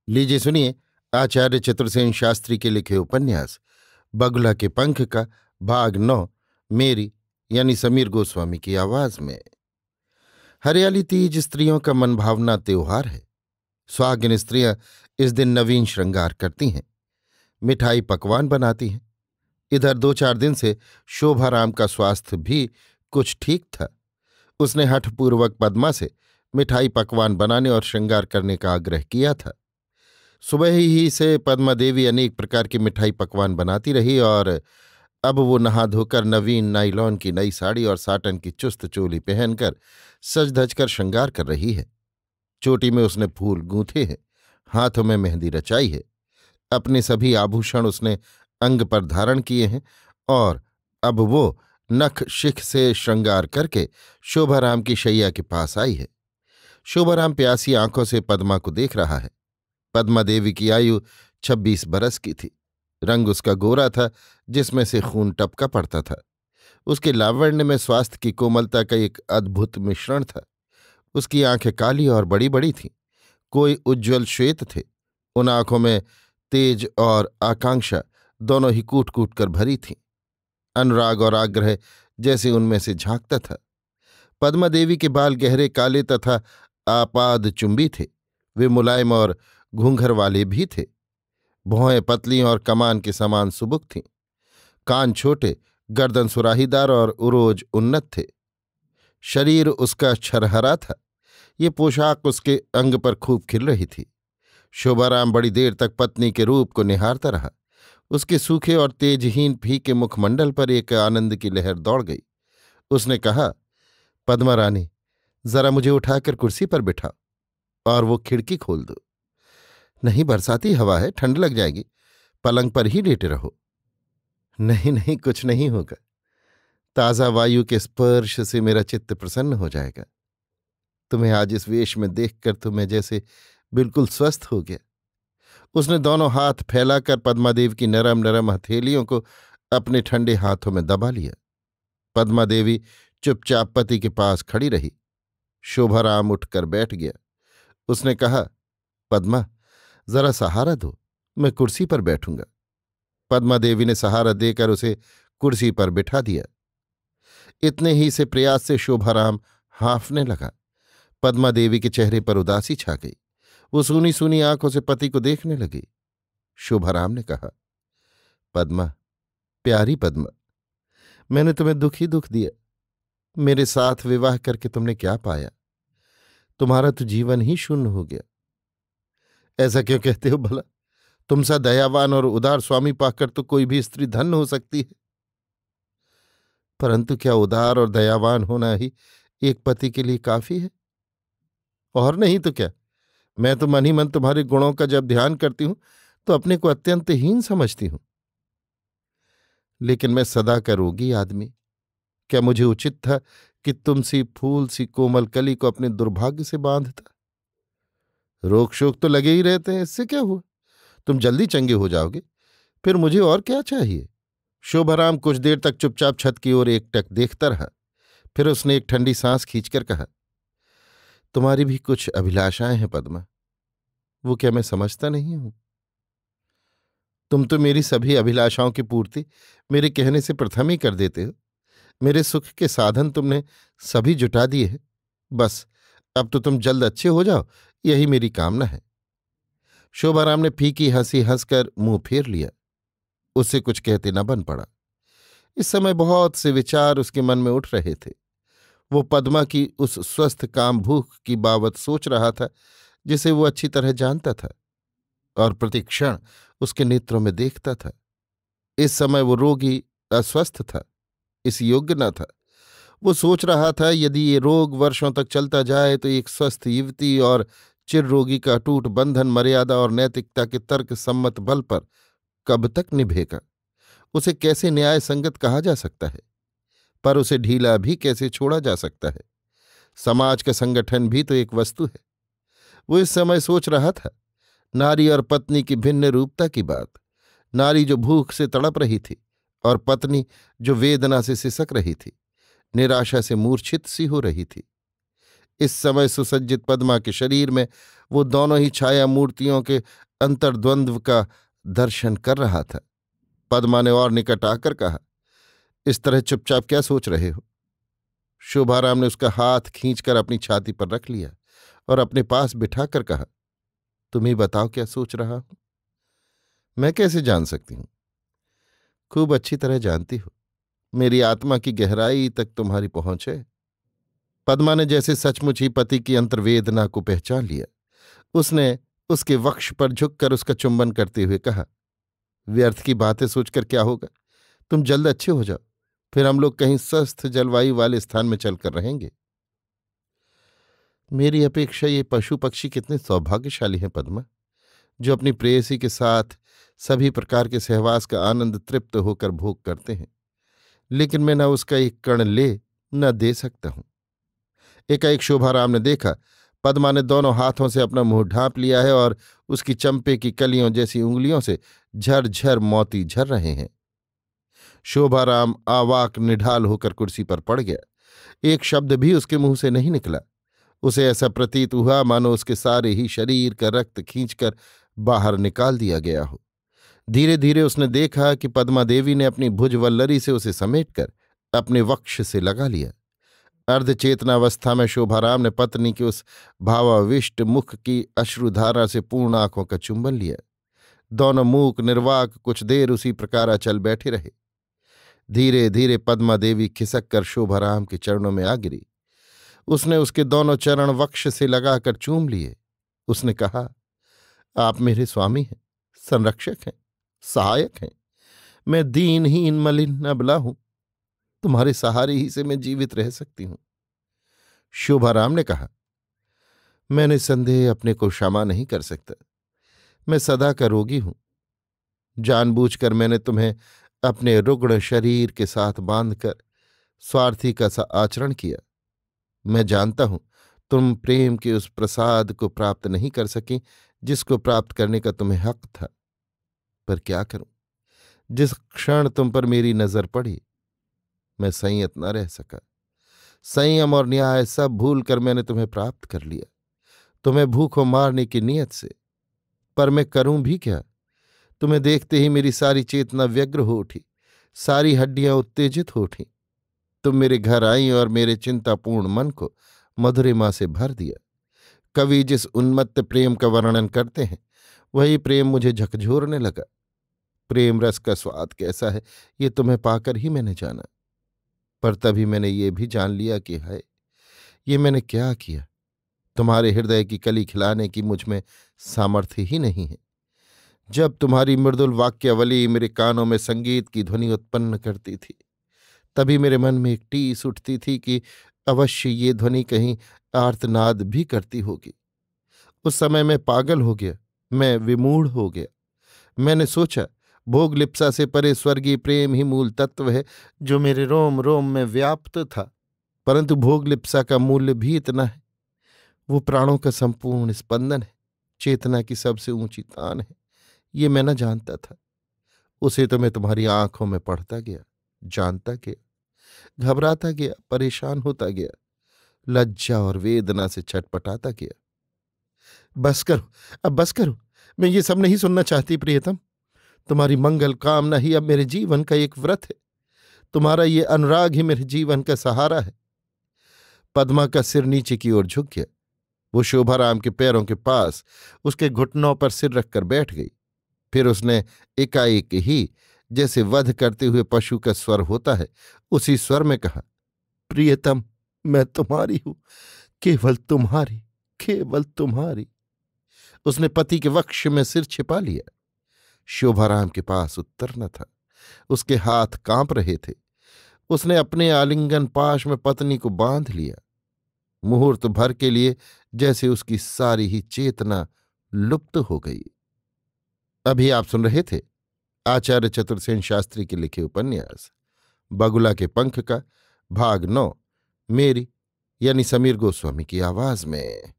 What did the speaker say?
लीजिए सुनिए आचार्य चतुर्सेन शास्त्री के लिखे उपन्यास बगुला के पंख का भाग 9 मेरी यानी समीर गोस्वामी की आवाज में। हरियाली तीज स्त्रियों का मनभावना त्योहार है। सुहागिन स्त्रियां इस दिन नवीन श्रृंगार करती हैं, मिठाई पकवान बनाती हैं। इधर 2-4 दिन से शोभाराम का स्वास्थ्य भी कुछ ठीक था। उसने हठपूर्वक पद्मा से मिठाई पकवान बनाने और श्रृंगार करने का आग्रह किया था। सुबह ही से पद्मा देवी अनेक प्रकार की मिठाई पकवान बनाती रही और अब वो नहा धोकर नवीन नाइलॉन की नई साड़ी और साटन की चुस्त चोली पहनकर सज धज कर श्रृंगार कर रही है। चोटी में उसने फूल गूंथे हैं, हाथों में मेहंदी रचाई है, अपने सभी आभूषण उसने अंग पर धारण किए हैं और अब वो नख शिख से श्रृंगार करके शोभाराम की शैया के पास आई है। शोभाराम प्यासी आंखों से पद्मा को देख रहा है। पद्मा देवी की आयु 26 बरस की थी। रंग उसका गोरा था, जिसमें से खून टपका पड़ता था। उसके लावण्य में स्वास्थ्य की कोमलता का एक अद्भुत मिश्रण था। उसकी आंखें काली और बड़ी बड़ी थीं, कोई उज्ज्वल श्वेत थे। उन आंखों में तेज और आकांक्षा दोनों ही कूट कूट कर भरी थीं। अनुराग और आग्रह जैसे उनमें से झांकता था। पद्मा देवी के बाल गहरे काले तथा आपाद चुंबी थे। वे मुलायम और घूंघर वाले भी थे। भौहें पतली और कमान के समान सुबुक थीं। कान छोटे, गर्दन सुराहीदार और उरोज उन्नत थे। शरीर उसका छरहरा था। ये पोशाक उसके अंग पर खूब खिल रही थी। शोभाराम बड़ी देर तक पत्नी के रूप को निहारता रहा। उसके सूखे और तेजहीन फीके मुखमंडल पर एक आनंद की लहर दौड़ गई। उसने कहा, पद्मा रानी, जरा मुझे उठाकर कुर्सी पर बिठाओ और वो खिड़की खोल दो। नहीं, बरसाती हवा है, ठंड लग जाएगी। पलंग पर ही लेटे रहो। नहीं नहीं, कुछ नहीं होगा। ताज़ा वायु के स्पर्श से मेरा चित्त प्रसन्न हो जाएगा। तुम्हें आज इस वेश में देखकर तो मैं जैसे बिल्कुल स्वस्थ हो गया। उसने दोनों हाथ फैलाकर पद्मादेवी की नरम नरम हथेलियों को अपने ठंडे हाथों में दबा लिया। पद्मा देवी चुपचाप पति के पास खड़ी रही। शोभाराम उठकर बैठ गया। उसने कहा, पद्मा, जरा सहारा दो, मैं कुर्सी पर बैठूंगा। पद्मा देवी ने सहारा देकर उसे कुर्सी पर बिठा दिया। इतने ही से प्रयास से शोभाराम हाँफने लगा। पद्मा देवी के चेहरे पर उदासी छा गई। वो सूनी सूनी आंखों से पति को देखने लगी। शोभाराम ने कहा, पद्मा, प्यारी पद्मा, मैंने तुम्हें दुख ही दुख दिया। मेरे साथ विवाह करके तुमने क्या पाया? तुम्हारा तो जीवन ही शून्य हो गया। ऐसा क्यों कहते हो भला? तुम सा दयावान और उदार स्वामी पाकर तो कोई भी स्त्री धन्य हो सकती है। परंतु क्या उदार और दयावान होना ही एक पति के लिए काफी है? और नहीं तो क्या, मैं तो मन ही मन तुम्हारे गुणों का जब ध्यान करती हूं तो अपने को अत्यंत हीन समझती हूं। लेकिन मैं सदा का रोगी आदमी, क्या मुझे उचित था कि तुम सी फूल सी कोमल कली को अपने दुर्भाग्य से बांधता? रोग शोक तो लगे ही रहते हैं, इससे क्या हुआ? तुम जल्दी चंगे हो जाओगे, फिर मुझे और क्या चाहिए? शोभाराम कुछ देर तक चुपचाप छत की ओर एकटक देखता रहा। फिर उसने एक ठंडी सांस खींचकर कहा, तुम्हारी भी कुछ अभिलाषाएं हैं पद्मा, वो क्या मैं समझता नहीं हूं? तुम तो मेरी सभी अभिलाषाओं की पूर्ति मेरे कहने से प्रथम ही कर देते हो। मेरे सुख के साधन तुमने सभी जुटा दिए हैं। बस अब तो तुम जल्द अच्छे हो जाओ, यही मेरी कामना है। शोभाराम ने फीकी हंसी हंसकर मुंह फेर लिया। उससे कुछ कहते न बन पड़ा। इस समय बहुत से विचार उसके मन में उठ रहे थे। वो पद्मा की उस स्वस्थ काम भूख की बाबत सोच रहा था जिसे वो अच्छी तरह जानता था और प्रतिक्षण उसके नेत्रों में देखता था। इस समय वो रोगी अस्वस्थ था, इस योग्य न था। वो सोच रहा था, यदि ये रोग वर्षों तक चलता जाए तो एक स्वस्थ युवती और चिर रोगी का अटूट बंधन मर्यादा और नैतिकता के तर्क सम्मत बल पर कब तक निभेगा? उसे कैसे न्याय संगत कहा जा सकता है? पर उसे ढीला भी कैसे छोड़ा जा सकता है? समाज का संगठन भी तो एक वस्तु है। वो इस समय सोच रहा था नारी और पत्नी की भिन्न रूपता की बात। नारी जो भूख से तड़प रही थी और पत्नी जो वेदना से सिसक रही थी, निराशा से मूर्छित सी हो रही थी। इस समय सुसज्जित पद्मा के शरीर में वो दोनों ही छाया मूर्तियों के अंतर्द्वंद्व का दर्शन कर रहा था। पद्मा ने और निकट आकर कहा, इस तरह चुपचाप क्या सोच रहे हो? शोभाराम ने उसका हाथ खींचकर अपनी छाती पर रख लिया और अपने पास बिठाकर कहा, तुम ही बताओ क्या सोच रहा हूं? मैं कैसे जान सकती हूं? खूब अच्छी तरह जानती हो। मेरी आत्मा की गहराई तक तुम्हारी पहुंच है। पद्मा ने जैसे सचमुच ही पति की अंतर्वेदना को पहचान लिया। उसने उसके वक्ष पर झुककर उसका चुंबन करते हुए कहा, व्यर्थ की बातें सोचकर क्या होगा? तुम जल्द अच्छे हो जाओ, फिर हम लोग कहीं स्वस्थ जलवायु वाले स्थान में चलकर रहेंगे। मेरी अपेक्षा ये पशु पक्षी कितने सौभाग्यशाली हैं पद्मा, जो अपनी प्रेयसी के साथ सभी प्रकार के सहवास का आनंद तृप्त होकर भोग करते हैं, लेकिन मैं न उसका एक कण ले न दे सकता हूं। एकाएक शोभाराम ने देखा, पद्मा ने दोनों हाथों से अपना मुंह ढांप लिया है और उसकी चंपे की कलियों जैसी उंगलियों से झरझर मोती झर रहे हैं। शोभाराम आवाक निढाल होकर कुर्सी पर पड़ गया। एक शब्द भी उसके मुंह से नहीं निकला। उसे ऐसा प्रतीत हुआ मानो उसके सारे ही शरीर का रक्त खींचकर बाहर निकाल दिया गया हो। धीरे धीरे उसने देखा कि पद्मा देवी ने अपनी भुजवल्लरी से उसे समेटकर अपने वक्ष से लगा लिया। अर्धचेतनावस्था में शोभाराम ने पत्नी के उस भावाविष्ट मुख की अश्रुधारा से पूर्ण आंखों का चुंबन लिया। दोनों मूक निर्वाक कुछ देर उसी प्रकार अचल बैठे रहे। धीरे धीरे पद्मा देवी खिसक कर शोभाराम के चरणों में आ गिरी। उसने उसके दोनों चरण वक्ष से लगाकर चूम लिए। उसने कहा, आप मेरे स्वामी हैं, संरक्षक हैं, सहायक हैं। मैं दीनहीन मलिन अबला हूं, तुम्हारे सहारे ही से मैं जीवित रह सकती हूं। शोभाराम ने कहा, मैं निसंदेह अपने को क्षमा नहीं कर सकता। मैं सदा का रोगी हूं। जानबूझकर मैंने तुम्हें अपने रुग्ण शरीर के साथ बांधकर स्वार्थी का सा आचरण किया। मैं जानता हूं तुम प्रेम के उस प्रसाद को प्राप्त नहीं कर सकी जिसको प्राप्त करने का तुम्हें हक था। पर क्या करूं, जिस क्षण तुम पर मेरी नजर पड़ी मैं संयत न रह सका। संयम और न्याय सब भूलकर मैंने तुम्हें प्राप्त कर लिया, तुम्हें भूखों मारने की नीयत से। पर मैं करूं भी क्या? तुम्हें देखते ही मेरी सारी चेतना व्यग्र हो उठी, सारी हड्डियां उत्तेजित हो उठी। तुम मेरे घर आई और मेरे चिंतापूर्ण मन को मधुरिमा से भर दिया। कवि जिस उन्मत्त प्रेम का वर्णन करते हैं वही प्रेम मुझे झकझोरने लगा। प्रेम रस का स्वाद कैसा है ये तुम्हें पाकर ही मैंने जाना। पर तभी मैंने ये भी जान लिया कि है ये मैंने क्या किया। तुम्हारे हृदय की कली खिलाने की मुझ में सामर्थ्य ही नहीं है। जब तुम्हारी मृदुल वाक्यावली मेरे कानों में संगीत की ध्वनि उत्पन्न करती थी तभी मेरे मन में एक टीस उठती थी कि अवश्य ये ध्वनि कहीं आर्तनाद भी करती होगी। उस समय मैं पागल हो गया, मैं विमूढ़ हो गया। मैंने सोचा भोग लिप्सा से परे स्वर्गीय प्रेम ही मूल तत्व है जो मेरे रोम रोम में व्याप्त था। परंतु भोग लिप्सा का मूल्य भी इतना है, वो प्राणों का संपूर्ण स्पंदन है, चेतना की सबसे ऊंची तान है, ये मैं न जानता था। उसे तो मैं तुम्हारी आंखों में पढ़ता गया, जानता गया, घबराता गया, परेशान होता गया, लज्जा और वेदना से छटपटाता गया। बस करो, अब बस करो, मैं ये सब नहीं सुनना चाहती प्रियतम। तुम्हारी मंगल कामना ही अब मेरे जीवन का एक व्रत है। तुम्हारा ये अनुराग ही मेरे जीवन का सहारा है। पद्मा का सिर नीचे की ओर झुक गया। वो शोभाराम के पैरों के पास उसके घुटनों पर सिर रखकर बैठ गई। फिर उसने एकाएक ही, जैसे वध करते हुए पशु का स्वर होता है, उसी स्वर में कहा, प्रियतम मैं तुम्हारी हूं, केवल तुम्हारी, केवल तुम्हारी। उसने पति के वक्ष में सिर छिपा लिया। शोभाराम के पास उत्तर न था, उसके हाथ कांप रहे थे। उसने अपने आलिंगन पाश में पत्नी को बांध लिया। मुहूर्त भर के लिए जैसे उसकी सारी ही चेतना लुप्त हो गई। अभी आप सुन रहे थे आचार्य चतुर्सेन शास्त्री के लिखे उपन्यास बगुला के पंख का भाग 9, मेरी यानी समीर गोस्वामी की आवाज में।